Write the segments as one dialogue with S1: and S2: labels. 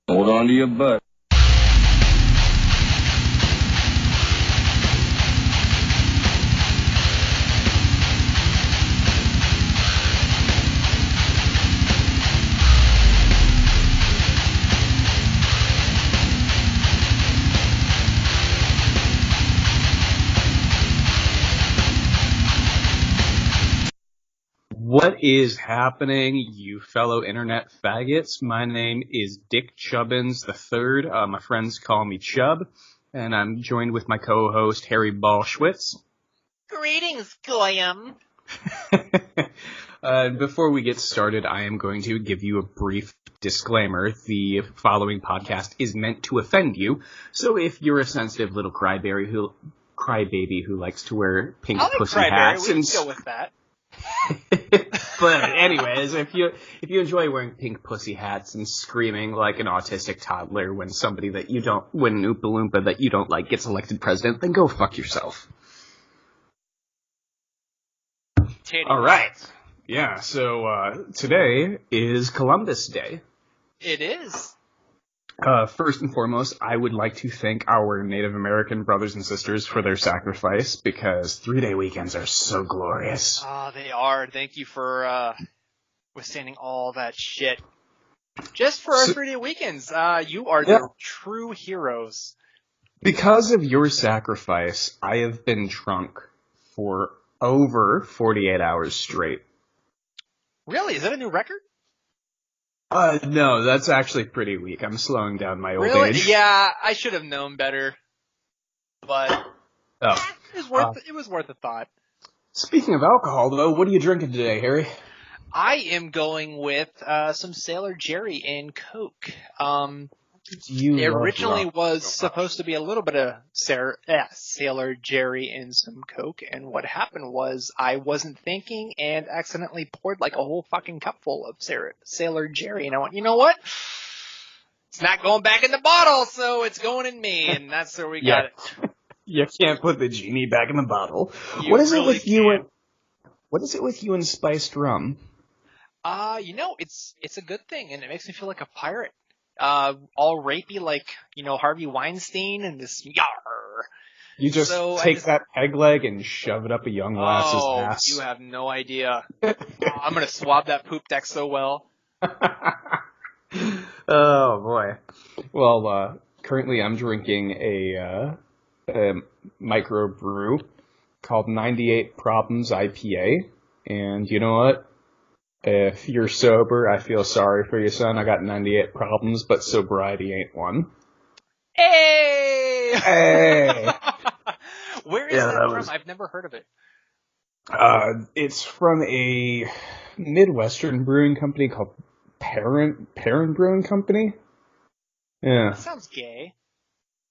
S1: Hold on to your butt.
S2: What is happening, you fellow internet faggots? My name is Dick Chubbins III. My friends call me Chubb, and I'm joined with my co-host, Harry Ballschwitz.
S3: Greetings, Goyam.
S2: Before we get started, I am going to give you a brief disclaimer. The following podcast is meant to offend you, so if you're a sensitive little crybaby who likes to wear pink pussy hats,
S3: we can go with that.
S2: But anyways, if you enjoy wearing pink pussy hats and screaming like an autistic toddler when when an Oompa Loompa that you don't like gets elected president, then go fuck yourself. All right. Yeah, so today is Columbus Day.
S3: It is.
S2: First and foremost, I would like to thank our Native American brothers and sisters for their sacrifice, because 3-day weekends are so glorious.
S3: Oh, they are. Thank you for withstanding all that shit. Just for our 3-day weekends. You are the true heroes.
S2: Because of your sacrifice, I have been drunk for over 48 hours straight.
S3: Really? Is that a new record?
S2: No, that's actually pretty weak. I'm slowing down my old
S3: Really?
S2: age.
S3: Yeah, I should have known better. But it was worth a thought.
S2: Speaking of alcohol, though, what are you drinking today, Harry?
S3: I am going with some Sailor Jerry and Coke. It originally was supposed to be a little bit of Sailor Jerry and some Coke, and what happened was I wasn't thinking and accidentally poured like a whole fucking cup full of Sailor Jerry, and I went, you know what? It's not going back in the bottle, so it's going in me, and that's where we got it.
S2: You can't put the genie back in the bottle.
S3: What is it
S2: with you and spiced rum?
S3: It's a good thing, and it makes me feel like a pirate. All rapey like, Harvey Weinstien and this yar.
S2: You just take that peg leg and shove it up a young lass's ass.
S3: You have no idea. I'm gonna swab that poop deck so well.
S2: Oh boy. Well, currently I'm drinking a microbrew called 98 Problems IPA, and you know what? If you're sober, I feel sorry for you, son. I got 98 problems, but sobriety ain't one.
S3: Hey! Where is that from? I've never heard of it.
S2: It's from a Midwestern brewing company called Parent Brewing Company. Yeah.
S3: That sounds gay.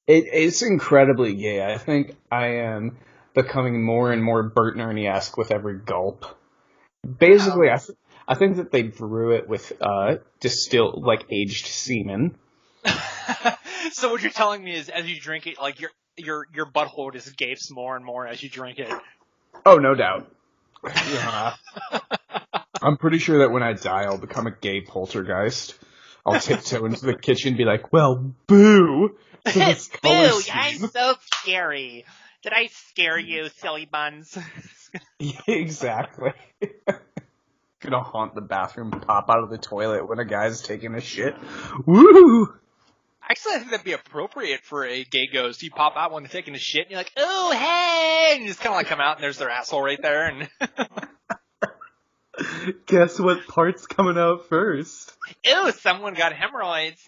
S2: It's incredibly gay. I think I am becoming more and more Bert and Ernie-esque with every gulp. Basically, I think that they brew it with aged semen.
S3: So what you're telling me is, as you drink it, like your butthole just gapes more and more as you drink it.
S2: Oh, no doubt. Yeah. I'm pretty sure that when I die, I'll become a gay poltergeist. I'll tiptoe into the kitchen and be like, "Well, boo!
S3: Boo! I'm so scary. Did I scare you, silly buns?"
S2: Yeah, exactly. Gonna haunt the bathroom, pop out of the toilet when a guy's taking a shit. Woo!
S3: Actually, I think that'd be appropriate for a gay ghost. You pop out when they're taking a shit, and you're like, "Oh, hey!" And you just kind of like come out, and there's their asshole right there. And
S2: guess what part's coming out first?
S3: Ew, someone got hemorrhoids.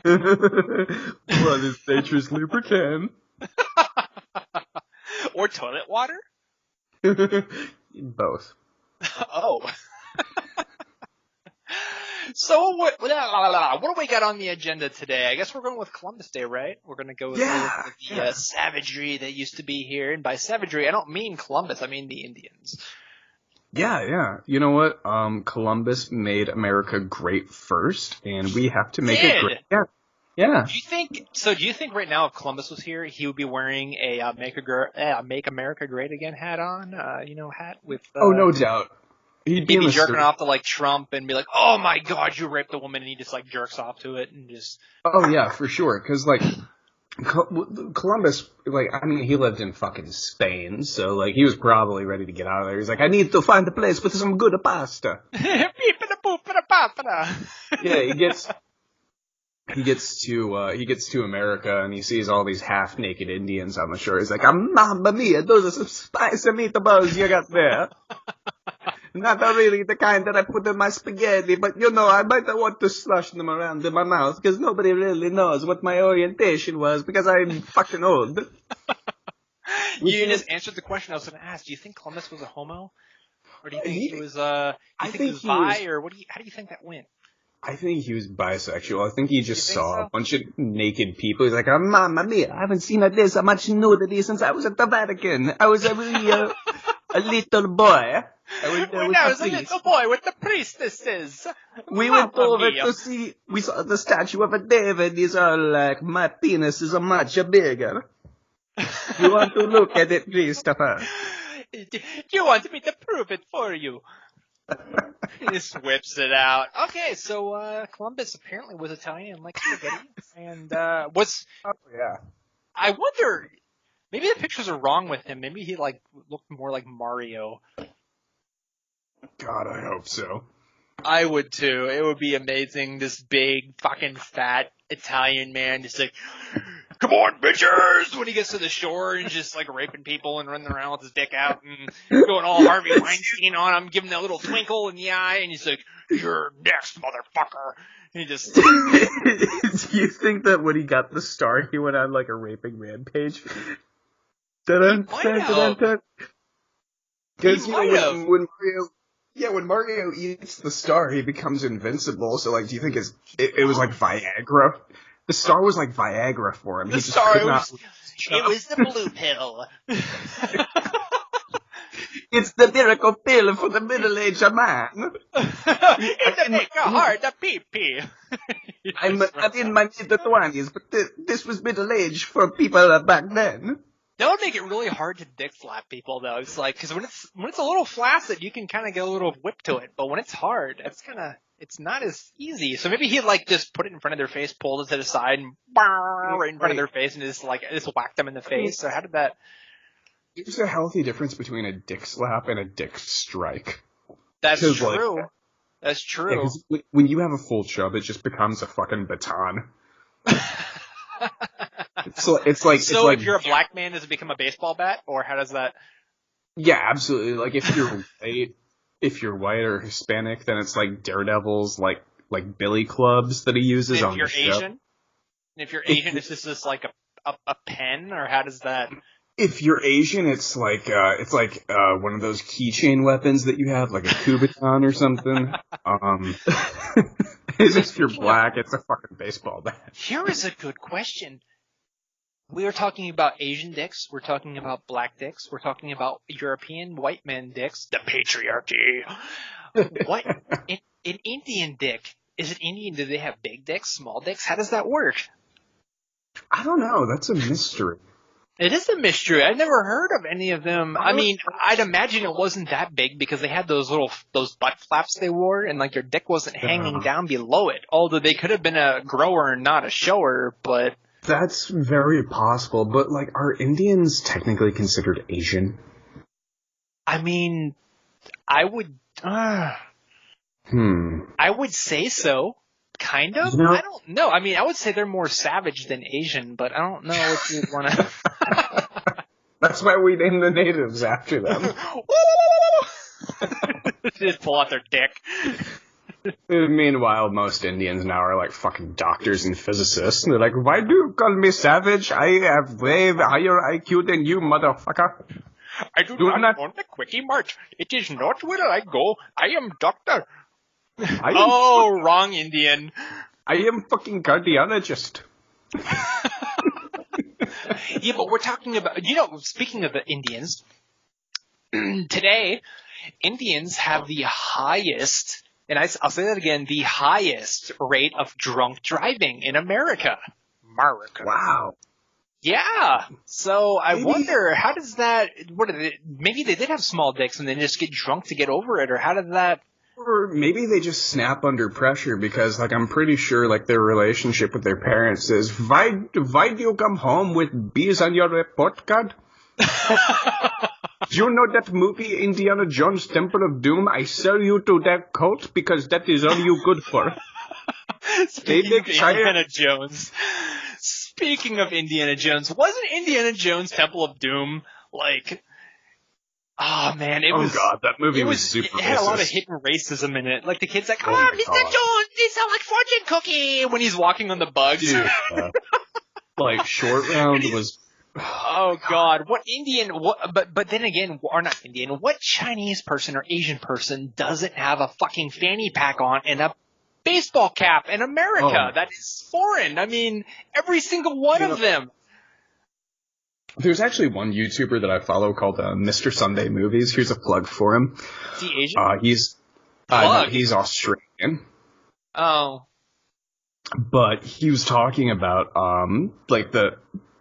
S2: Blood is nature's lubricant.
S3: Or toilet water?
S2: Both.
S3: Oh. So what do we got on the agenda today? I guess we're going with Columbus Day, right? We're going to go with the savagery that used to be here. And by savagery, I don't mean Columbus. I mean the Indians.
S2: Yeah. You know what? Columbus made America great first, and we have to make it great. Yeah.
S3: Do you think right now if Columbus was here, he would be wearing a Make America Great Again hat on? Hat with...
S2: Oh, no doubt.
S3: He'd be jerking off to, like, Trump and be like, oh my god, you raped a woman, and he just, like, jerks off to it and just...
S2: Oh, yeah, for sure, because, like, Columbus, like, I mean, he lived in fucking Spain, so, like, he was probably ready to get out of there. He's like, I need to find a place with some good pasta. Yeah, he gets to America, and he sees all these half-naked Indians on the shore. He's like, mamma mia, those are some spicy meatballs you got there. Not really the kind that I put in my spaghetti, but, you know, I might want to slush them around in my mouth, because nobody really knows what my orientation was, because I'm fucking old.
S3: You just answered the question I was going to ask. Do you think Columbus was a homo? Or do you think he was, bi, or how do you think that went?
S2: I think he was bisexual. I think he just saw a bunch of naked people. He's like, mamma mia, I haven't seen this much nudity since I was at the Vatican. I was a little boy.
S3: When I was a little boy with the priestesses.
S2: We went over to see, we saw the statue of a David. He's all like, my penis is much bigger. You want to look at it, Christopher?
S3: Do you want me to prove it for you? He just whips it out. Okay, so Columbus apparently was Italian, like spaghetti, and was... Oh, yeah. I wonder, maybe the pictures are wrong with him. Maybe he, like, looked more like Mario.
S2: God, I hope so.
S3: I would too. It would be amazing. This big, fucking fat Italian man just like, come on, bitches! When he gets to the shore and just like raping people and running around with his dick out and going all Harvey Weinstein on him, giving that little twinkle in the eye, and he's like, you're next, motherfucker. And he just...
S2: Do you think that when he got the star, he went on like a raping rampage? Because, when Mario eats the star, he becomes invincible. So, like, do you think it was like Viagra? The star was like Viagra for him.
S3: It was the blue pill.
S2: It's the miracle pill for the middle-aged man.
S3: It make a hard to pee-pee.
S2: I'm in my mid-20s, but this was middle-aged for people back then.
S3: That would make it really hard to dick slap people, though. It's like, because when it's a little flaccid, you can kind of get a little whip to it. But when it's hard, it's not as easy. So maybe he'd like just put it in front of their face, pull it to the side, and right in front of their face, and just whack them in the face. So how did that?
S2: There's a healthy difference between a dick slap and a dick strike.
S3: That's true. That's true.
S2: Yeah, when you have a full chub, it just becomes a fucking baton. It's like
S3: if you're a black man, does it become a baseball bat, or how does that?
S2: Yeah, absolutely. Like if you're white or Hispanic, then it's like Daredevil's like billy clubs that he uses on the show.
S3: If you're Asian, is this like a pen, or how does that?
S2: If you're Asian, it's like one of those keychain weapons that you have, like a Kubaton or something. If you're black, it's a fucking baseball bat.
S3: Here is a good question. We are talking about Asian dicks. We're talking about black dicks. We're talking about European white men dicks. The patriarchy. What? An Indian dick. Is it Indian? Do they have big dicks, small dicks? How does that work?
S2: I don't know. That's a mystery.
S3: It is a mystery. I've never heard of any of them. I mean, I'd imagine it wasn't that big because they had those butt flaps they wore, and like their dick wasn't hanging down below it. Although they could have been a grower and not a shower, but...
S2: That's very possible, but like, are Indians technically considered Asian?
S3: I mean, I would say so. Kind of? I don't know. I mean, I would say they're more savage than Asian, but I don't know if you'd want to...
S2: That's why we named the natives after them.
S3: Just pull out their dick.
S2: Meanwhile, most Indians now are like fucking doctors and physicists. And they're like, why do you call me savage? I have way higher IQ than you, motherfucker.
S3: I do not want a quickie march. It is not where I go. I am doctor. Wrong Indian.
S2: I am fucking cardiologist.
S3: Yeah, but we're talking about, speaking of the Indians, today, Indians have the highest, and I'll say that again, the highest rate of drunk driving in America.
S2: Wow.
S3: Yeah. So I wonder, how does that, maybe they did have small dicks and they just get drunk to get over it, or how did that?
S2: Or maybe they just snap under pressure because, like, I'm pretty sure, like, their relationship with their parents is, why do you come home with bees on your report card? Do you know that movie, Indiana Jones Temple of Doom? I sell you to that cult because that is all you good for.
S3: Speaking of Indiana Jones, wasn't Indiana Jones Temple of Doom, like... Oh, man, it was...
S2: Oh, God, that movie was super racist.
S3: It had a lot of hidden racism in it. Like, the kid's like, Mr. Jones, you sound like fortune cookie, when he's walking on the bugs.
S2: Dude, like, Short Round was...
S3: Oh, God, but then again, or not Indian, what Chinese person or Asian person doesn't have a fucking fanny pack on and a baseball cap in America? That is foreign. I mean, every single one of them.
S2: There's actually one YouTuber that I follow called Mr. Sunday Movies. Here's a plug for him.
S3: Is he Asian?
S2: He's Australian.
S3: Oh.
S2: But he was talking about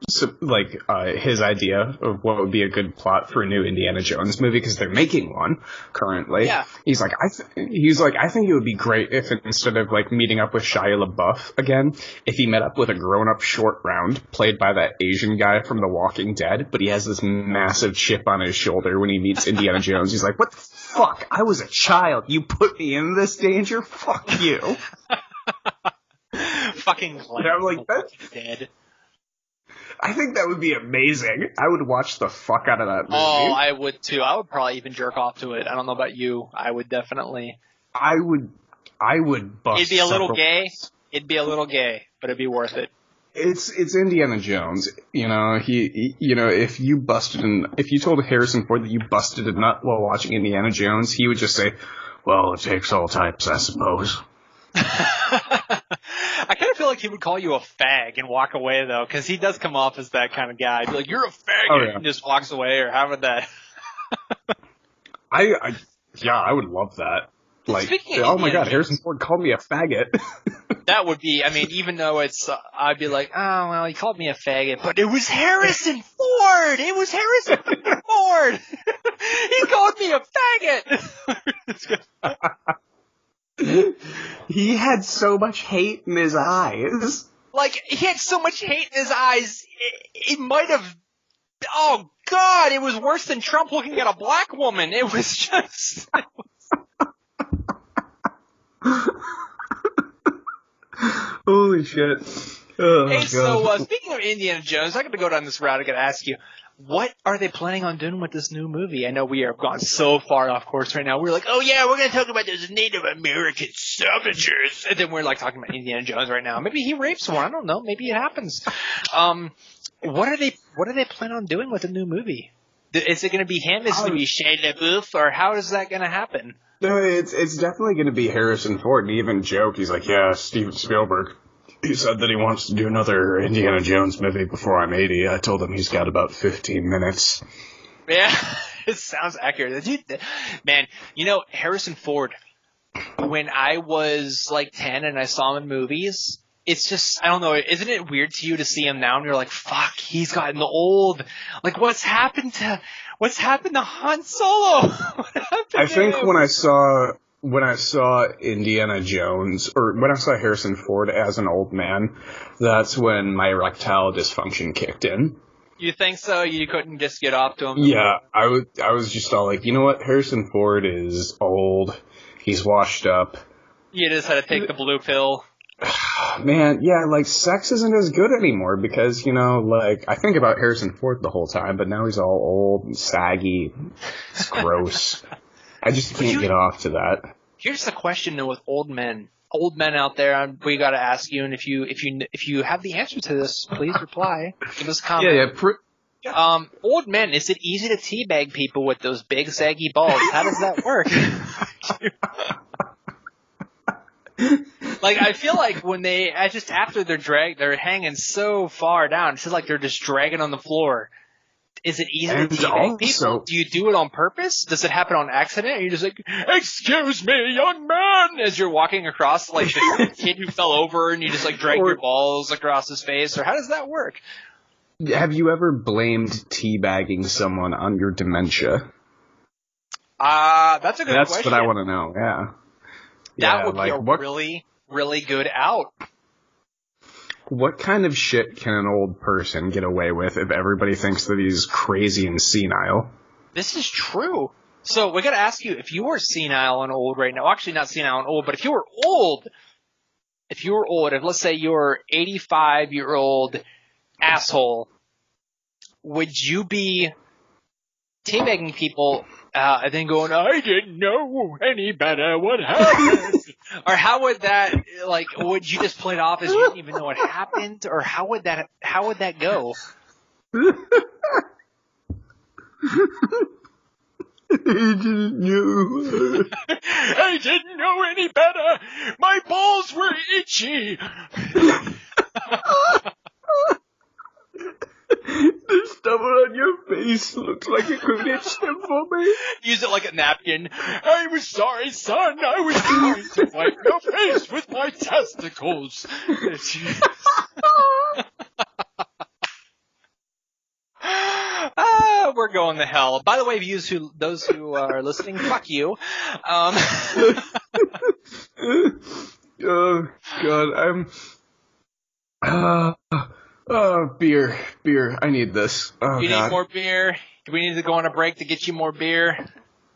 S2: his idea of what would be a good plot for a new Indiana Jones movie, because they're making one currently.
S3: Yeah.
S2: He's like, I think it would be great if instead of like meeting up with Shia LaBeouf again, if he met up with a grown-up Short Round played by that Asian guy from The Walking Dead, but he has this massive chip on his shoulder when he meets Indiana Jones. He's like, what the fuck? I was a child. You put me in this danger? Fuck you.
S3: Fucking Glenn.
S2: I'm like, that's
S3: dead.
S2: I think that would be amazing. I would watch the fuck out of that movie.
S3: Oh, I would too. I would probably even jerk off to it. I don't know about you. I would definitely.
S2: I would bust.
S3: It'd be a little gay. It'd be a little gay, but it'd be worth it.
S2: It's Indiana Jones. You know, if you told Harrison Ford that you busted a nut while watching Indiana Jones, he would just say, well, it takes all types, I suppose.
S3: I kind of feel like he would call you a fag and walk away, though, because he does come off as that kind of guy. He'd be like, you're a faggot, and just walks away, or how would that?
S2: I would love that. Like, oh my God, Harrison Ford called me a faggot.
S3: That would be, I mean, even though it's, I'd be like, oh, well, he called me a faggot, but it was Harrison Ford! It was Harrison Ford! He called me a faggot!
S2: He had so much hate in his eyes.
S3: Like, he had so much hate in his eyes, it might have... Oh, God, it was worse than Trump looking at a black woman. It was just...
S2: Holy shit. Oh,
S3: hey, so speaking of Indiana Jones, I got to go down this route. I got to ask you, what are they planning on doing with this new movie? I know we have gone so far off course right now. We're like, oh yeah, we're going to talk about those Native American savages. And then we're like talking about Indiana Jones right now. Maybe he rapes one. I don't know. Maybe it happens. What do they plan on doing with the new movie? Is it going to be him? Is it going to be Shia LaBeouf? Or how is that going to happen?
S2: No, it's definitely going to be Harrison Ford. And he even joked, he's like, yeah, Steven Spielberg. He said that he wants to do another Indiana Jones movie before I'm 80. I told him he's got about 15 minutes.
S3: Yeah, it sounds accurate. Man, you know, Harrison Ford, when I was like 10 and I saw him in movies, it's just, I don't know, isn't it weird to you to see him now and you're like, fuck, he's gotten old. Like, what's happened to Han Solo?
S2: I think when I saw Indiana Jones, or when I saw Harrison Ford as an old man, that's when my erectile dysfunction kicked in.
S3: You think so? You couldn't just get off to him?
S2: Yeah, I was just all like, you know what? Harrison Ford is old. He's washed up.
S3: You just had to take the blue pill.
S2: Man, yeah, like, sex isn't as good anymore because, you know, like, I think about Harrison Ford the whole time, but now he's all old and saggy. It's gross. I just can't get off to that. Here's
S3: the question, though, with old men out there. We got to ask you, and if you have the answer to this, please reply. Give us a comment.
S2: Yeah.
S3: Old men, is it easy to teabag people with those big saggy balls? How does that work? Like, I feel like when after they're hanging so far down, it's just like they're just dragging on the floor. Is it easy to teabag people? Do you do it on purpose? Does it happen on accident? Are you just like, excuse me, young man, as you're walking across, like, the kid who fell over and you just, like, drag your balls across his face? Or how does that work?
S2: have you ever blamed teabagging someone on your dementia?
S3: That's a good question.
S2: That's what I want to know, yeah.
S3: That would be a really, really good out.
S2: What kind of shit can an old person get away with if everybody thinks that he's crazy and senile?
S3: This is true. So we got to ask you, if you were senile and old right now, actually not senile and old, but if you were old, if let's say you're 85-year-old asshole, would you be teabagging people and then going, I didn't know any better, what happened? Or how would that, would you just play it off as you didn't even know what happened? Or how would that go?
S2: I didn't know.
S3: I didn't know any better. My balls were itchy.
S2: The stubble on your face looks like it could itch them for me.
S3: Use it like a napkin. I was sorry, son. I was trying to wipe your face with my testicles. We're going to hell. By the way, those who are listening, fuck you.
S2: Oh God, beer. I need this. Oh,
S3: you need more beer? Do we need to go on a break to get you more beer?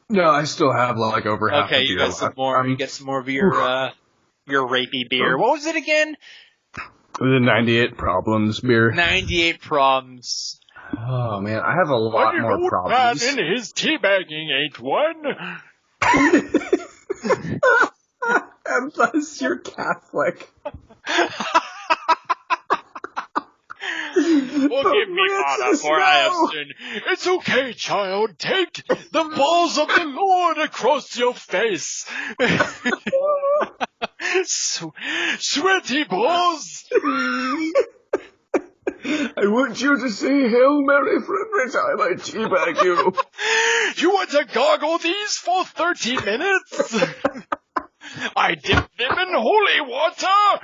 S2: No, I still have over half the beer.
S3: Okay, you got some more. You get some more of your rapey beer. What was it again?
S2: The 98 Problems beer.
S3: 98 Problems.
S2: Oh man, I have a lot more problems.
S3: Man in his teabagging ain't one.
S2: Unless you're Catholic.
S3: Forgive me, Father, for I have sinned. It's okay, child. Take the balls of the Lord across your face. Sweaty balls.
S2: I want you to say Hail Mary for every time I teabag you.
S3: You want to gargle these for 30 minutes? I dip them in holy water.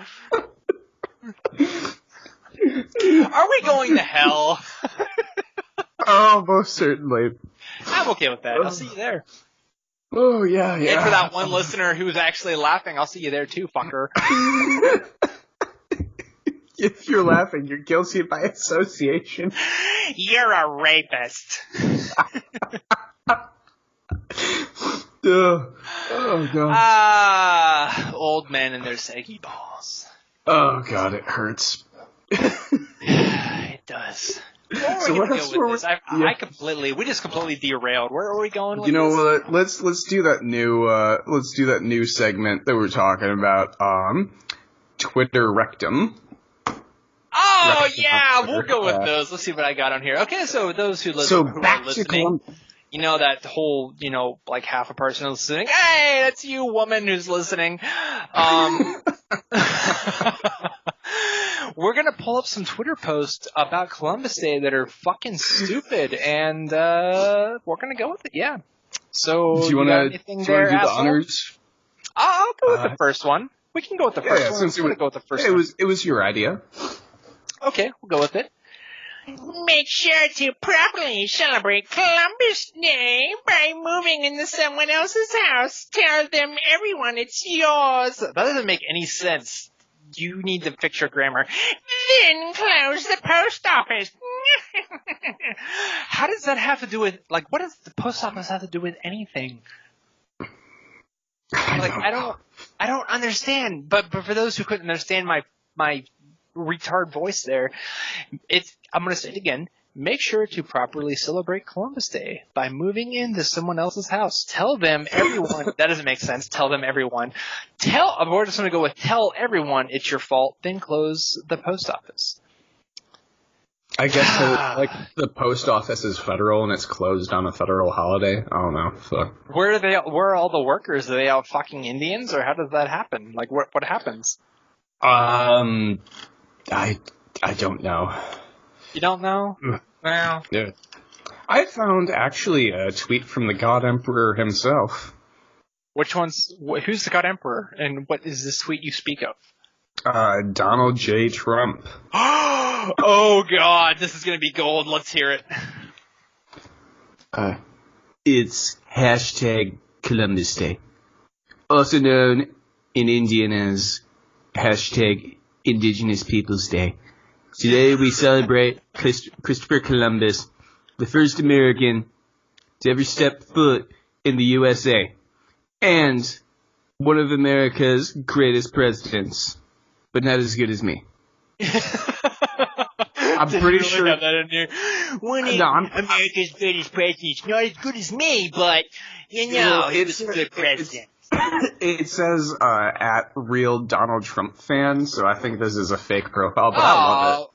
S3: Are we going to hell?
S2: Oh, most certainly.
S3: I'm okay with that. I'll see you there.
S2: Oh, yeah.
S3: And for that one listener who's actually laughing, I'll see you there too, fucker.
S2: If you're laughing, you're guilty by association.
S3: You're a rapist.
S2: Oh, God.
S3: Old men and their saggy balls.
S2: Oh, God, it hurts.
S3: It does.
S2: So what else were we?
S3: We just completely derailed. Where are we going with
S2: this? You know
S3: what?
S2: Let's do that new segment that we're talking about. Twitter rectum.
S3: Oh
S2: rectum
S3: yeah, we'll go with those. Let's see what I got on here. Okay, so those who listen, who are listening, you know that whole, like half a person listening. Hey, that's you, woman, who's listening. We're going to pull up some Twitter posts about Columbus Day that are fucking stupid, and we're going to go with it, yeah. So,
S2: do you want to do the honors?
S3: I'll go with the first one. We can go with the first one.
S2: Since it was your idea.
S3: Okay, we'll go with it. Make sure to properly celebrate Columbus Day by moving into someone else's house. Tell them, everyone, it's yours. That doesn't make any sense. You need to fix your grammar. Then close the post office. How does that have to do with, what does the post office have to do with anything? I don't understand. But for those who couldn't understand my retard voice there, I'm going to say it again. Make sure to properly celebrate Columbus Day by moving into someone else's house. Tell them, everyone. That doesn't make sense. Tell them, everyone. We're just going to go with tell everyone it's your fault, then close the post office.
S2: I guess the post office is federal and it's closed on a federal holiday. I don't know. So.
S3: Where are all the workers? Are they all fucking Indians, or how does that happen? What happens?
S2: I don't know.
S3: You don't know? Well.
S2: Yeah. I found actually a tweet from the God Emperor himself.
S3: Which one's? Who's the God Emperor? And what is this tweet you speak of?
S2: Donald J. Trump.
S3: Oh, God, this is going to be gold. Let's hear it.
S2: It's hashtag Columbus Day, also known in Indian as hashtag Indigenous Peoples Day. Today we celebrate Christopher Columbus, the first American to ever step foot in the USA, and one of America's greatest presidents, but not as good as me. I'm pretty sure
S3: have that in here. America's greatest president, not as good as me, but he was a good president.
S2: It says at real Donald Trump fan, so I think this is a fake profile, but I love it.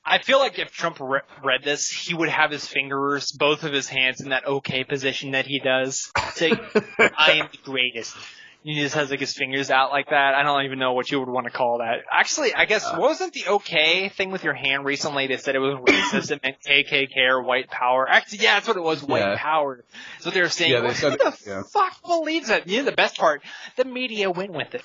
S3: I feel like if Trump read this, he would have his fingers, both of his hands, in that okay position that he does. Say, I am the greatest. He just has like his fingers out like that. I don't even know what you would want to call that. Actually, I guess wasn't the okay thing with your hand recently? They said it was racist. It meant KKK or white power. Actually, yeah, that's what it was. White power. That's what they were saying.
S2: Yeah, who
S3: the fuck believes that? You know, the best part, the media went with it.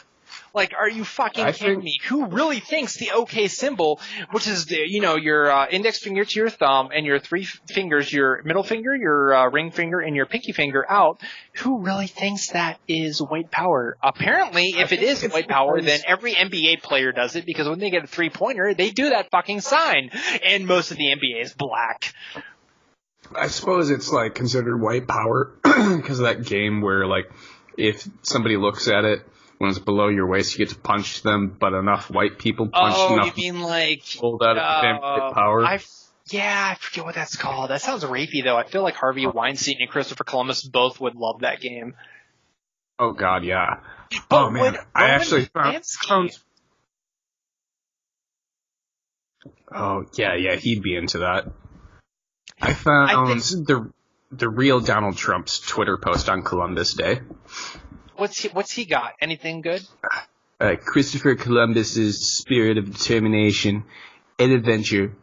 S3: Like, are you fucking kidding me? Who really thinks the OK symbol, which is, your index finger to your thumb and your three fingers, your middle finger, your ring finger, and your pinky finger out, who really thinks that is white power? Apparently, if it is white power, then every NBA player does it, because when they get a three-pointer, they do that fucking sign. And most of the NBA is black.
S2: I suppose it's, like, considered white power because of that game where, like, if somebody looks at it, when it's below your waist, you get to punch them, but enough white people punch enough.
S3: Oh, you mean like...
S2: hold out of damn power?
S3: I forget what that's called. That sounds rapey, though. I feel like Harvey Weinstein and Christopher Columbus both would love that game.
S2: Oh, God, yeah.
S3: But
S2: oh, man. I actually found... Oh, yeah, he'd be into that. I found the real Donald Trump's Twitter post on Columbus Day.
S3: What's he got? Anything good?
S2: Christopher Columbus's spirit of determination and adventure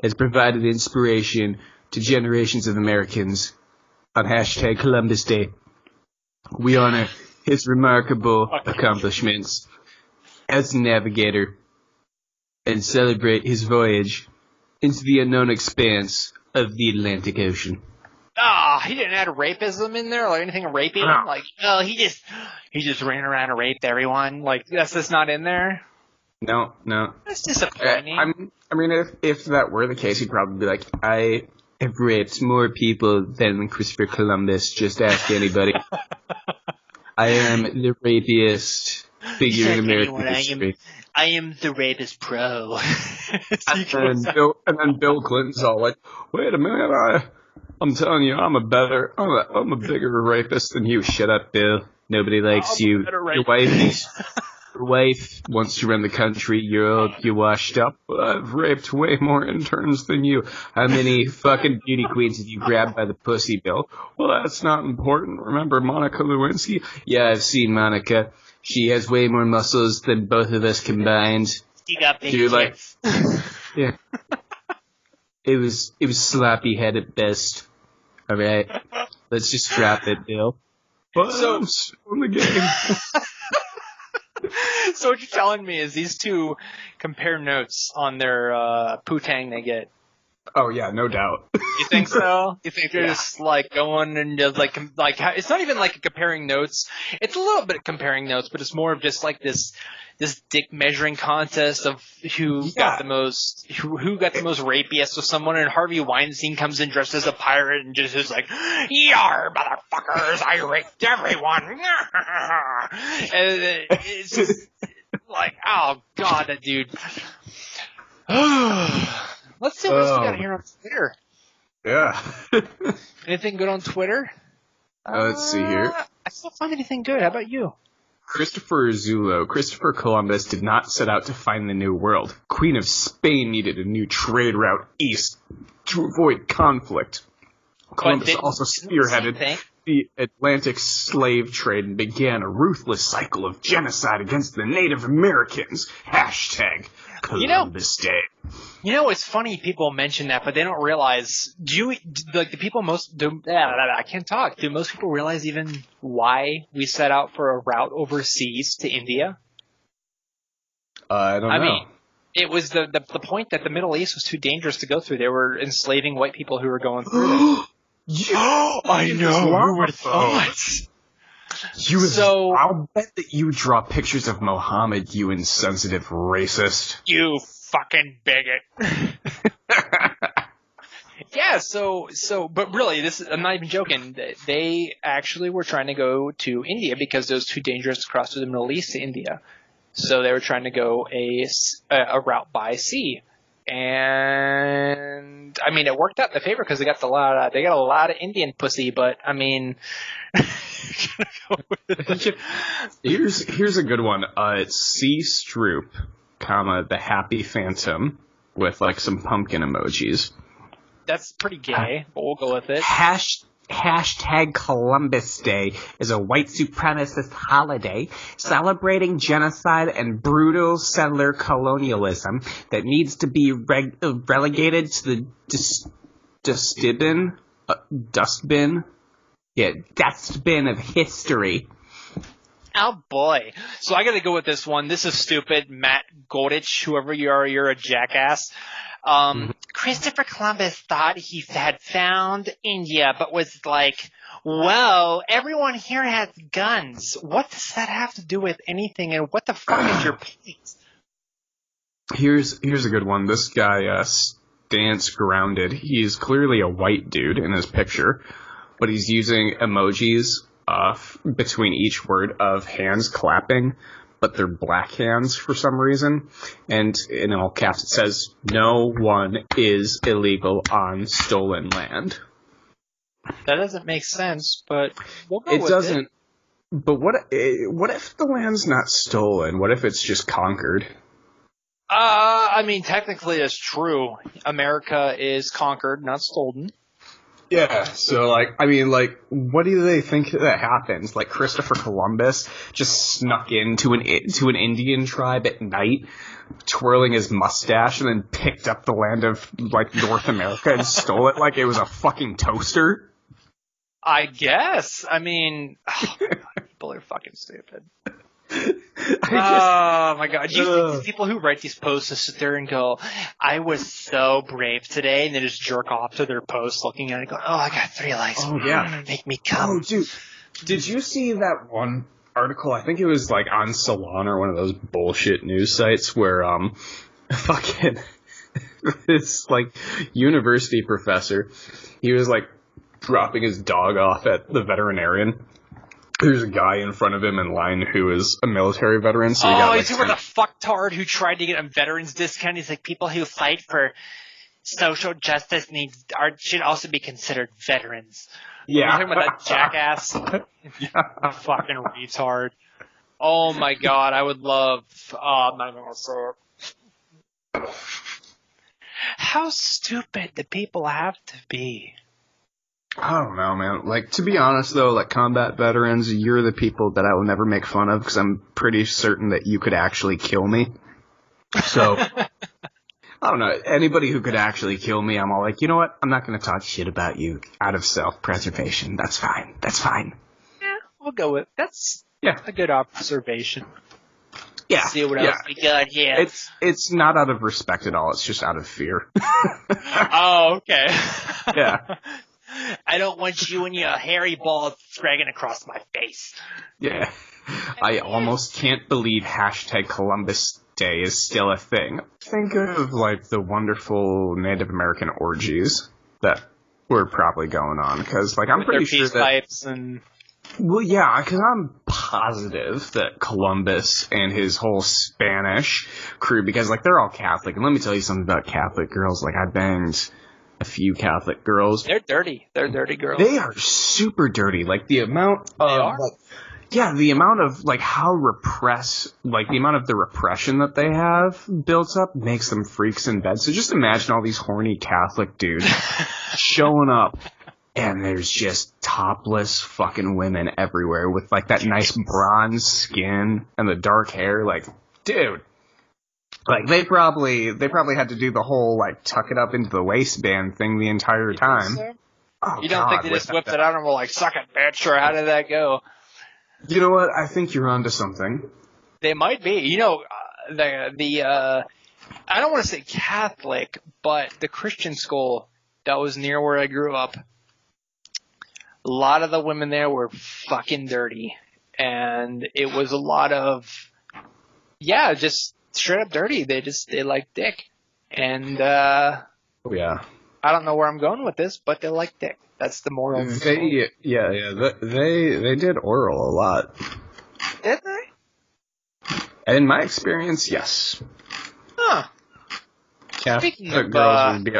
S2: has provided inspiration to generations of Americans. On hashtag Columbus Day, we honor his remarkable accomplishments as a navigator and celebrate his voyage into the unknown expanse of the Atlantic Ocean.
S3: He didn't add rapism in there or anything rapey.
S2: No.
S3: Like, he just ran around and raped everyone. Like, that's just not in there.
S2: No.
S3: That's disappointing.
S2: I mean, if that were the case, he'd probably be like, I have raped more people than Christopher Columbus. Just ask anybody. I am the rapiest figure in American history.
S3: I am the rapist pro.
S2: and then Bill Clinton's all like, wait a minute, I'm telling you, I'm a bigger rapist than you. Shut up, Bill. Nobody likes you. Your wife wants to run the country. You're old, you're washed up. I've raped way more interns than you. How many fucking beauty queens have you grabbed by the pussy, Bill? Well, that's not important. Remember Monica Lewinsky? Yeah, I've seen Monica. She has way more muscles than both of us combined.
S3: She got big tits.
S2: Yeah. It was sloppy head at best. All right, let's just drop it, Bill. Well,
S3: so
S2: on the game.
S3: So what you're telling me is these two compare notes on their poo-tang they get.
S2: Oh yeah, no doubt.
S3: You think so? You think they're just like going and just like it's not even like comparing notes. It's a little bit of comparing notes, but it's more of just like this dick measuring contest of who got the most rapiest with someone, and Harvey Weinstein comes in dressed as a pirate and just is like, "Yar, motherfuckers, I raped everyone." And it's just like, oh god, that dude. Let's see what else we got here on Twitter.
S2: Yeah.
S3: Anything good on Twitter?
S2: Let's see here.
S3: I still find anything good. How about you?
S2: Christopher Columbus did not set out to find the New World. Queen of Spain needed a new trade route east to avoid conflict. Columbus also spearheaded the Atlantic slave trade and began a ruthless cycle of genocide against the Native Americans. Hashtag Columbus Day.
S3: You know, it's funny people mention that, but they don't realize. Do most people realize even why we set out for a route overseas to India?
S2: I don't know.
S3: I mean, It was the point that the Middle East was too dangerous to go through. They were enslaving white people who were going through it.
S2: I know. Who would have thought? I'll bet that you would draw pictures of Muhammad, you insensitive racist.
S3: You fucking bigot. Yeah, but really, I'm not even joking. They actually were trying to go to India because it was too dangerous to cross through the Middle East to India. So they were trying to go a route by sea. And I mean, it worked out in their favor because they got a lot of Indian pussy. But I mean,
S2: here's a good one. It's C. Stroop, the Happy Phantom, with like some pumpkin emojis.
S3: That's pretty gay, but we'll go with it.
S2: Hashtag Columbus Day is a white supremacist holiday celebrating genocide and brutal settler colonialism that needs to be relegated to the dustbin of history.
S3: Oh boy. So I gotta go with this one. This is stupid. Matt Goldich, whoever you are, you're a jackass. Christopher Columbus thought he had found India, but was like, well, everyone here has guns. What does that have to do with anything, and what the fuck is your point?
S2: Here's a good one. This guy stands grounded. He's clearly a white dude in his picture, but he's using emojis between each word of hands clapping, but they're black hands for some reason. And in all caps it says, "No one is illegal on stolen land."
S3: That doesn't make sense, but we'll go with it.
S2: It doesn't. But what if the land's not stolen? What if it's just conquered?
S3: I mean, technically it's true. America is conquered, not stolen.
S2: Yeah, so, what do they think that happens? Like, Christopher Columbus just snuck into an Indian tribe at night, twirling his mustache, and then picked up the land of, North America and stole it like it was a fucking toaster?
S3: I guess. I mean, people are fucking stupid. Oh my god. Do you think these people who write these posts just sit there and go, I was so brave today, and they just jerk off to their posts looking at it and go, oh, I got 3 likes.
S2: Oh, yeah.
S3: Make me come.
S2: Oh, dude. Did you see that one article? I think it was on Salon or one of those bullshit news sites where fucking this university professor, he was dropping his dog off at the veterinarian. There's a guy in front of him in line who is a military veteran. So
S3: he's with a fucktard who tried to get a veterans discount. He's like, people who fight for social justice should also be considered veterans.
S2: Yeah.
S3: You're talking about that jackass? Yeah. Fucking retard. Oh my god, I would love... I'm not even going to say it. How stupid do people have to be?
S2: I don't know, man. To be honest, though, combat veterans, you're the people that I will never make fun of because I'm pretty certain that you could actually kill me. So, I don't know. Anybody who could actually kill me, I'm all like, you know what? I'm not going to talk shit about you out of self-preservation. That's fine. That's fine.
S3: Yeah, we'll go with That's a good observation.
S2: Yeah.
S3: See what else we got here.
S2: It's not out of respect at all. It's just out of fear.
S3: Oh, okay.
S2: Yeah.
S3: I don't want you and your hairy balls dragging across my face.
S2: Yeah. I almost can't believe hashtag Columbus Day is still a thing. Think of, the wonderful Native American orgies that were probably going on. Because, I'm
S3: with
S2: pretty
S3: their
S2: sure that...
S3: pipes and...
S2: Well, yeah, because I'm positive that Columbus and his whole Spanish crew, because, they're all Catholic. And let me tell you something about Catholic girls. I banged... a few Catholic girls.
S3: They're dirty. They're dirty girls.
S2: They are super dirty. The amount of...
S3: They are?
S2: the amount of, how the amount of the repression that they have built up makes them freaks in bed. So just imagine all these horny Catholic dudes showing up, and there's just topless fucking women everywhere with, that nice bronze skin and the dark hair. Dude... they probably had to do the whole, tuck it up into the waistband thing the entire time.
S3: So? Oh, you don't think they just whipped it out and were like, suck it, bitch, or how did that go?
S2: You know what? I think you're onto something.
S3: They might be. I don't want to say Catholic, but the Christian school that was near where I grew up, a lot of the women there were fucking dirty. And it was a lot of, just straight up dirty. They like dick. And, I don't know where I'm going with this, but they like dick. That's the moral of the story.
S2: They did oral a lot.
S3: Did they?
S2: In my experience, yes.
S3: Huh.
S2: Speaking of, girls would be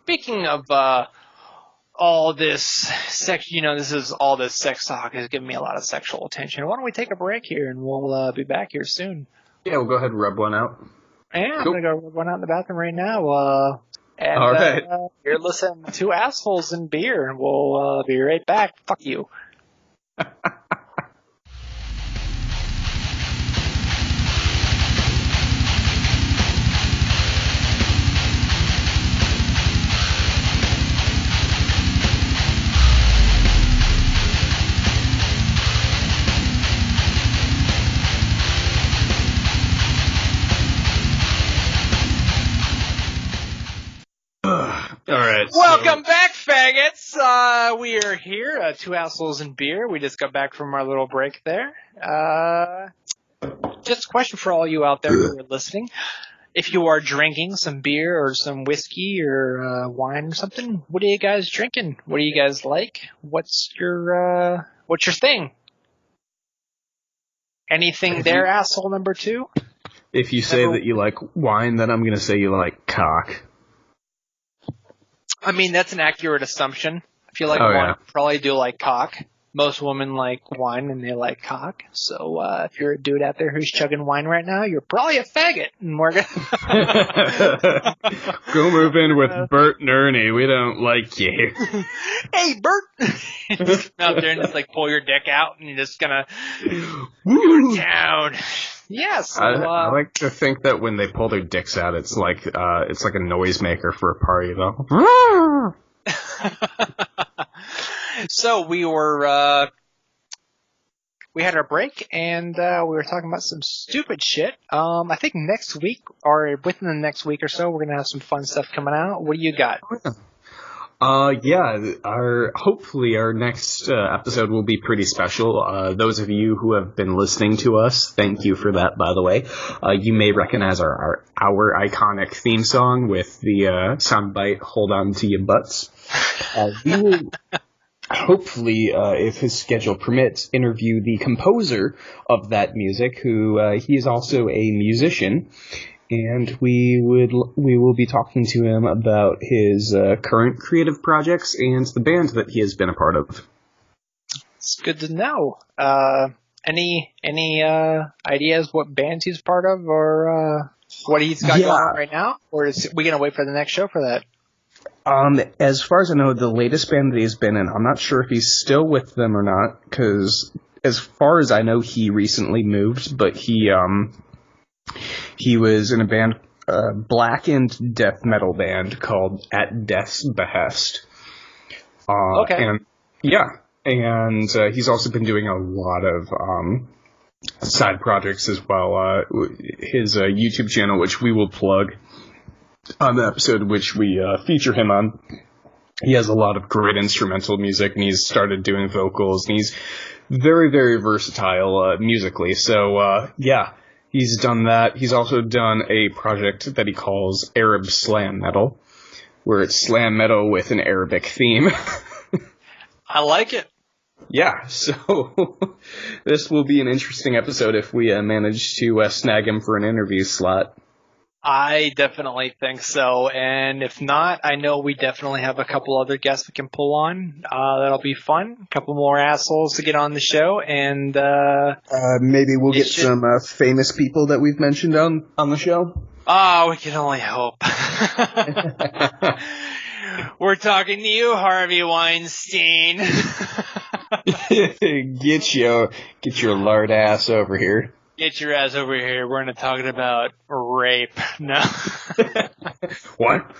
S3: Speaking of, all this sex, all this sex talk is giving me a lot of sexual attention. Why don't we take a break here and we'll be back here soon?
S2: Yeah, we'll go ahead and rub one out.
S3: Yeah, cool. I'm going to go rub one out in the bathroom right now.
S2: All right.
S3: You're listening to Two Assholes and Beer, and we'll be right back. Fuck you.
S2: All right.
S3: Welcome back, faggots. We are here, Two Assholes and Beer. We just got back from our little break there. Just a question for all you out there who are listening. If you are drinking some beer or some whiskey or wine or something, what are you guys drinking? What do you guys like? What's your thing? Anything there, asshole number 2?
S2: If you say that you like wine, then I'm going to say you like cock.
S3: I mean, that's an accurate assumption. I feel like wine probably do like cock. Most women like wine and they like cock. So if you're a dude out there who's chugging wine right now, you're probably a faggot. And we're gonna
S2: go move in with Bert and Ernie. We don't like you.
S3: Hey, Bert! You just come out there and just like pull your dick out and you're just gonna go down. Yes. Yeah,
S2: I like to think that when they pull their dicks out, it's like a noisemaker for a party, though.
S3: So we had our break and we were talking about some stupid shit. I think next week or within the next week or so, we're gonna have some fun stuff coming out. What do you got?
S2: Hopefully our next episode will be pretty special. Those of you who have been listening to us, thank you for that, by the way. You may recognize our iconic theme song with the soundbite, "Hold On to Your Butts." We will hopefully, if his schedule permits, interview the composer of that music, who he is also a musician. And we will be talking to him about his current creative projects and the band that he has been a part of.
S3: It's good to know. Any ideas what bands he's part of or what he's got going on right now? Or is we gonna wait for the next show for that?
S2: As far as I know, the latest band that he's been in, I'm not sure if he's still with them or not, because as far as I know, he recently moved, but he was in a band, blackened death metal band called At Death's Behest.
S3: Okay.
S2: And he's also been doing a lot of side projects as well. His YouTube channel, which we will plug on the episode which we feature him on, he has a lot of great instrumental music, and he's started doing vocals, and he's very, very versatile musically. So, he's done that. He's also done a project that he calls Arab Slam Metal, where it's slam metal with an Arabic theme.
S3: I like it.
S2: Yeah, so this will be an interesting episode if we manage to snag him for an interview slot.
S3: I definitely think so, and if not, I know we definitely have a couple other guests we can pull on. That'll be fun. A couple more assholes to get on the show, and
S2: maybe we'll get some famous people that we've mentioned on the show.
S3: Oh, we can only hope. We're talking to you, Harvey Weinstein.
S2: Get your lard ass over here.
S3: Get your ass over here. We're going to talk about rape. No.
S2: What?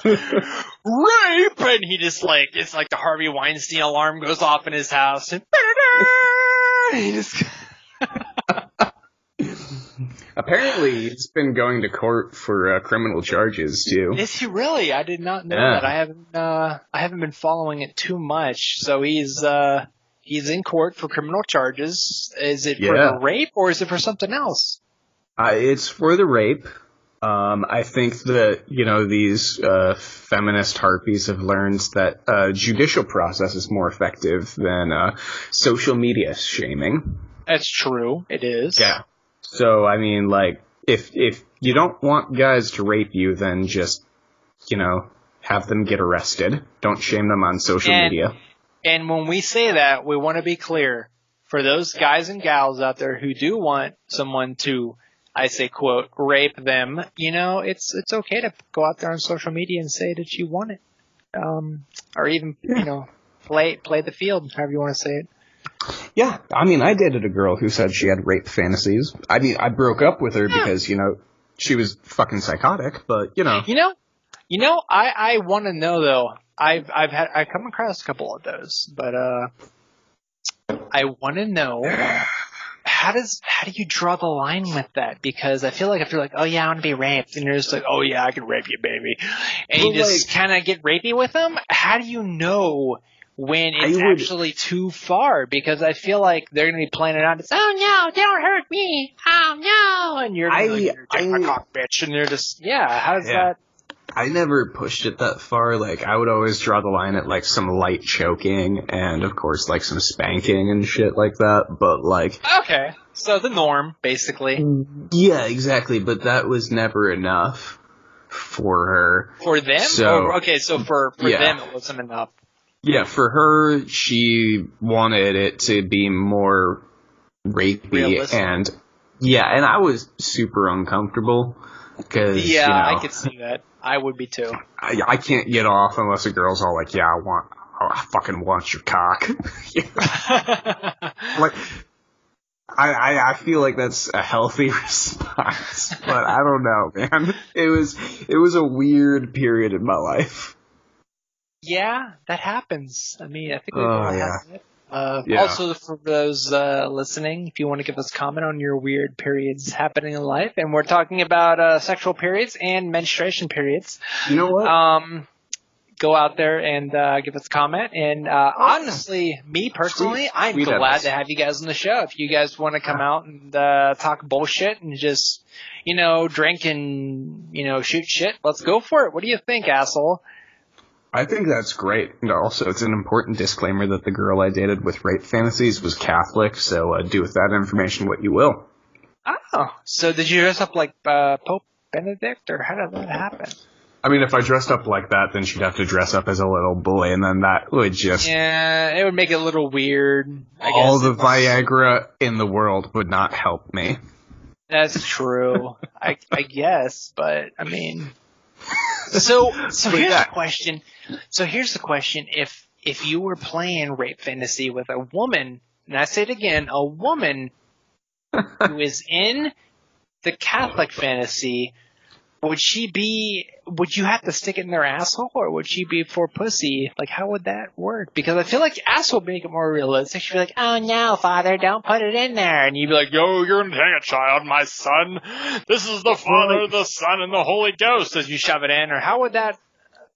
S3: Rape! And he just it's like the Harvey Weinstein alarm goes off in his house. And he just...
S2: Apparently, he's been going to court for criminal charges too.
S3: Is he really? I did not know that. I haven't been following it too much. So he's in court for criminal charges. Is it for the rape or is it for something else?
S2: It's for the rape. I think that, these feminist harpies have learned that judicial process is more effective than social media shaming.
S3: That's true. It is.
S2: Yeah. So, I mean, like, if you don't want guys to rape you, then just, have them get arrested. Don't shame them on social media.
S3: And when we say that, we want to be clear. For those guys and gals out there who do want someone to, I say, quote, rape them, it's okay to go out there on social media and say that you want it. Or even, play the field, however you want to say it.
S2: Yeah, I mean, I dated a girl who said she had rape fantasies. I mean, I broke up with her because, she was fucking psychotic, but,
S3: I want to know, though. I've come across a couple of those, but, I want to know, how do you draw the line with that? Because I feel like if you're like, oh yeah, I want to be raped, and you're just like, oh yeah, I can rape you, baby. And you just kind of get rapey with them, how do you know when it's actually too far? Because I feel like they're going to be playing it out. It's, oh no, don't hurt me. Oh no. And you're like, take my cock, bitch. And they're just, how's that?
S2: I never pushed it that far. Like, I would always draw the line at, like, some light choking and, of course, like, some spanking and shit like that. But, like...
S3: Okay. So the norm, basically.
S2: Yeah, exactly. But that was never enough for her.
S3: For them?
S2: So,
S3: so for them it wasn't enough.
S2: Yeah, for her, she wanted it to be more rapey. Realistic. And I was super uncomfortable. Cause,
S3: I could see that. I would be too.
S2: I can't get off unless a girl's all like, I fucking want your cock. Like, I feel like that's a healthy response, but I don't know, man. It was a weird period in my life.
S3: Yeah, that happens. I mean, I think we've all had it. Also, for those listening, if you want to give us a comment on your weird periods happening in life, and we're talking about sexual periods and menstruation periods.
S2: You know what?
S3: Go out there and give us a comment. And honestly, me personally, I'm glad to have you guys on the show. If you guys want to come out and talk bullshit and just, drink and, shoot shit, let's go for it. What do you think, asshole?
S2: I think that's great. And also, it's an important disclaimer that the girl I dated with rape fantasies was Catholic, so do with that information what you will.
S3: Oh, so did you dress up like Pope Benedict, or how did that happen?
S2: I mean, if I dressed up like that, then she'd have to dress up as a little boy, and then that would just...
S3: Yeah, it would make it a little weird.
S2: All the Viagra in the world would not help me.
S3: That's true. I guess, but, I mean... So here's the question. So here's the question. If you were playing rape fantasy with a woman, and I say it again, a woman who is in the Catholic fantasy, would you have to stick it in their asshole, or would she be for pussy? Like, how would that work? Because I feel like asshole would make it more realistic. She'd be like, oh no, Father, don't put it in there. And you'd be like, yo, you're gonna take a child, my son. This is the Father, the Son, and the Holy Ghost, as you shove it in. Or how would that...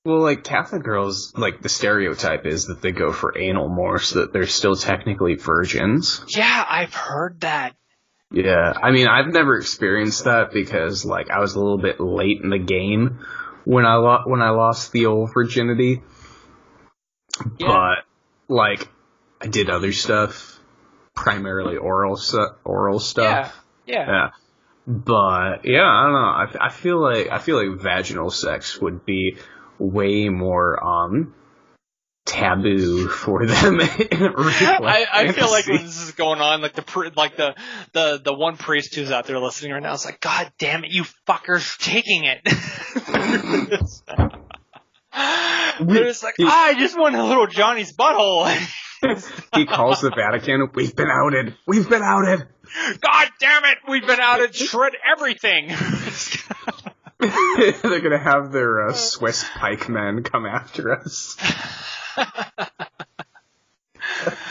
S2: Well, like, Catholic girls, like, the stereotype is that they go for anal more, so that they're still technically virgins.
S3: Yeah, I've heard that.
S2: Yeah, I mean, I've never experienced that because, like, I was a little bit late in the game when I lost the old virginity. Yeah. But, like, I did other stuff, primarily oral stuff. Yeah. But yeah, I don't know. I feel like vaginal sex would be way more taboo for them.
S3: I feel like when this is going on, like the one priest who's out there listening right now is like, God damn it, you fuckers taking it. They're just like, I just want a little Johnny's butthole.
S2: He calls the Vatican. We've been outed.
S3: God damn it, we've been outed. Shred everything.
S2: They're gonna have their Swiss pikemen come after us.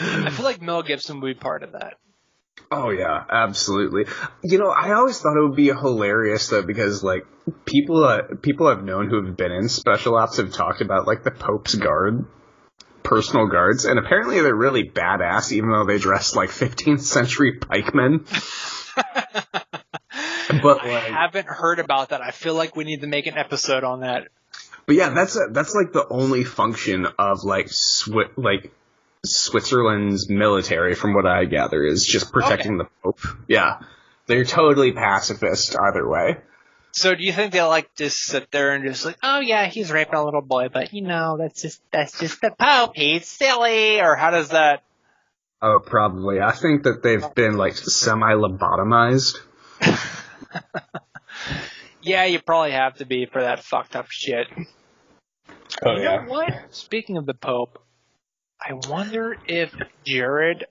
S3: I feel like Mel Gibson would be part of that.
S2: Oh yeah, absolutely. I always thought it would be hilarious though, because like people I've known who have been in special ops have talked about like the Pope's personal guards, and apparently they're really badass, even though they dress like 15th century pikemen.
S3: But I haven't heard about that. I feel like we need to make an episode on that.
S2: But yeah, that's like the only function of like Switzerland's military, from what I gather, is just protecting the Pope. Yeah, they're totally pacifist either way.
S3: So do you think they'll like just sit there and just like, oh yeah, he's raping a little boy, but that's just the Pope. He's silly, or how does that?
S2: Oh, probably. I think that they've been like semi-lobotomized.
S3: Yeah, you probably have to be for that fucked up shit.
S2: Oh,
S3: you know what? Speaking of the Pope, I wonder if Jared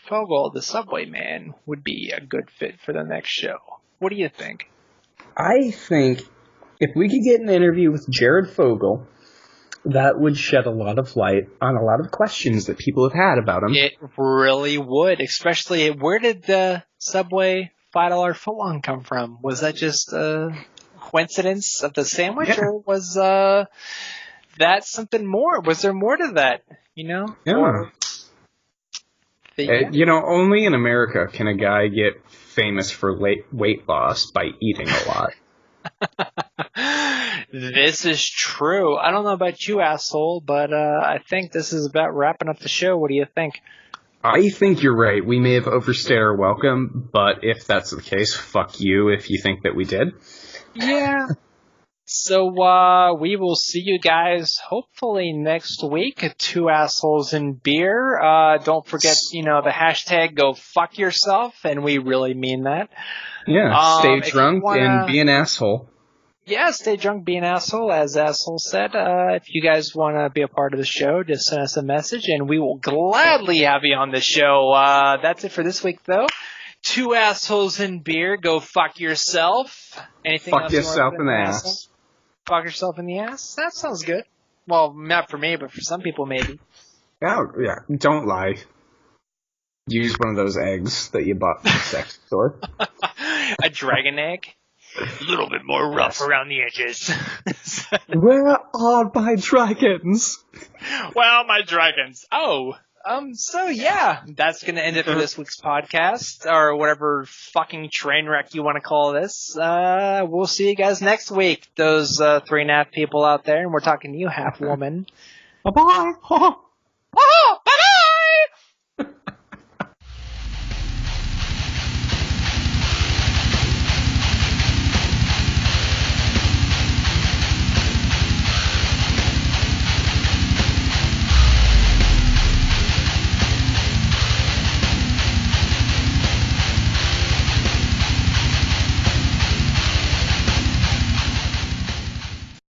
S3: Fogle, the Subway Man, would be a good fit for the next show. What do you think?
S2: I think if we could get an interview with Jared Fogle, that would shed a lot of light on a lot of questions that people have had about him.
S3: It really would, especially where did the Subway $5 footlong come from? Was that just a coincidence of the sandwich, or was that something more? Was there more to that?
S2: Yeah. Only in America can a guy get famous for weight loss by eating a lot.
S3: This is true. I don't know about you, asshole, but I think this is about wrapping up the show. What do you think?
S2: I think you're right. We may have overstayed our welcome, but if that's the case, fuck you if you think that we did.
S3: Yeah. So we will see you guys hopefully next week at Two Assholes and Beer. Don't forget, the hashtag go fuck yourself, and we really mean that.
S2: Yeah, stay drunk and be an asshole.
S3: Yeah, stay drunk, be an asshole, as Asshole said. If you guys want to be a part of the show, just send us a message, and we will gladly have you on the show. That's it for this week, though. Two Assholes and Beer, go fuck yourself. Anything
S2: fuck
S3: else
S2: yourself in the ass.
S3: Fuck yourself in the ass? That sounds good. Well, not for me, but for some people, maybe.
S2: Oh, yeah. Don't lie. Use one of those eggs that you bought from the sex store.
S3: A dragon egg? A little bit more rough around the edges.
S2: Where are my dragons?
S3: Well, my dragons. Oh, so yeah, that's gonna end it for this week's podcast, or whatever fucking train wreck you want to call this. We'll see you guys next week, those 3.5 people out there, and we're talking to you, half woman.
S2: Bye-bye.